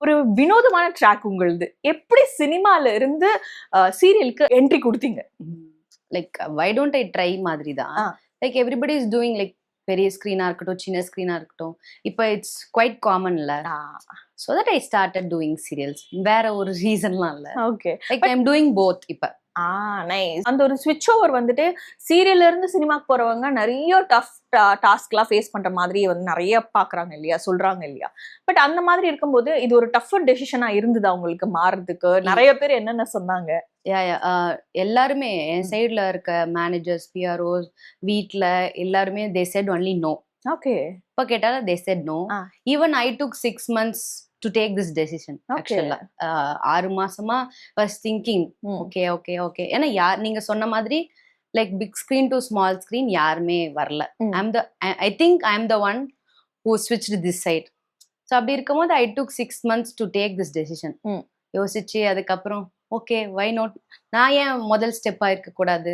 ஒரு வினோதமான ட்ராக் உங்களுது. எப்படி சினிமால இருந்து சீரியலுக்கு என்ட்ரி குடுத்தீங்க? Like why don't I try மாதிரி தான். ஆ. Like everybody is doing like பெரிய ஸ்க்ரீனா இருக்கட்டும், சின்ன ஸ்க்ரீனா இருக்கட்டும். இப்போ இட்ஸ் குவைட் காமன்ல. ஆ. So that I started doing serials. வேற ஒரு ரீசன்லாம் இல்ல. Okay. Like I am doing both இப்ப. நைஸ். அந்த ஒரு ஸ்விட்ச் ஓவர் வந்துட்டு சீரியல்ல இருந்து சினிமாக்கு போறவங்க நெறைய டஃப் டாஸ்க்லாம் ஃபேஸ் பண்ற மாதிரி வந்து நெறைய பாக்குறாங்க இல்லையா? சொல்றாங்க இல்லையா? பட் அந்த மாதிரி இருக்கும்போது இது ஒரு டஃபர் டெசிஷனா இருந்ததா உங்களுக்கு மாறுறதுக்கு? நெறைய பேர் என்னென்ன சொன்னாங்க? எல்லாருமே என் சைடுல இருக்க மேனேஜர்ஸ், பிஆர்ஓஸ், வீட்ல எல்லாருமே they said only no. Okay. இப்ப கேட்டாலும் தே செட் நோ. ஆ. Even I took 6 months to take this decision. Okay. ஆக்சுவலா 6 மாசமா was thinking okay okay okay. ஏன்னா நீங்க சொன்ன மாதிரி like big screen to small screen யாருமே வரல. I think I am the one who switched this side. So அப்படி இருக்கும்போது I took 6 months to take this decision. யோசிச்சு அதுக்கப்புறம் ஓகே வை நாட், நான் ஏன் முதல் ஸ்டெப்பா இருக்க கூடாது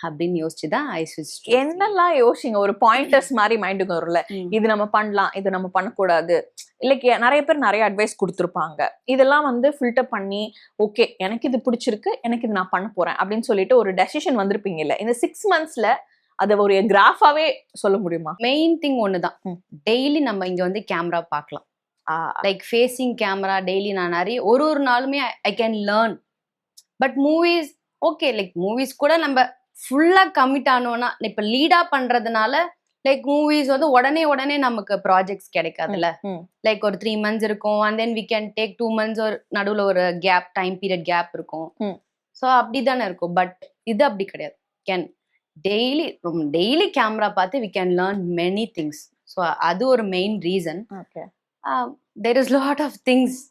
அப்படின்னு யோசிச்சுதான் ஐ ஸ்விட்ச். என்னெல்லாம் யோசிங்க? ஒரு பாயிண்டர்ஸ் மாதிரி மைண்டுக்கு வரும்ல, இது நம்ம பண்ணலாம், இது நம்ம பண்ணக்கூடாது. இல்ல நிறைய பேர் நிறைய அட்வைஸ் கொடுத்துருப்பாங்க. இதெல்லாம் வந்து ஃபில்டர் பண்ணி ஓகே எனக்கு இது பிடிச்சிருக்கு, எனக்கு இது நான் பண்ண போறேன் அப்படின்னு சொல்லிட்டு ஒரு டெசிஷன் வந்திருப்பீங்க இல்ல, இந்த 6 monthsல அதை ஒரு கிராஃபாவே சொல்ல முடியுமா? மெயின் திங் ஒண்ணுதான், டெய்லி நம்ம இங்க வந்து கேமரா பார்க்கலாம். லைக் ஃபேஸிங் கேமரா டெய்லி நான் நிறைய ஒரு நாளுமே I can learn. But movies okay, like movies கூட நம்ம ஃபுல்லா கமிட் ஆனோம்னா, இப்ப லீடா பண்றதுனால லைக் மூவிஸ் வந்து உடனே நமக்கு ப்ராஜெக்ட்ஸ் கிடைக்காதுல்ல. லைக் ஒரு 3 months இருக்கும், and then we can take 2 months ஒரு நடுவுல ஒரு கேப், டைம் பீரியட் கேப் இருக்கும். ஸோ அப்படிதானே இருக்கும். பட் இது அப்படி கிடையாது. கேன் டெய்லி கேமரா பார்த்து we can learn many things. So அது ஒரு main reason. Okay. there is lot of things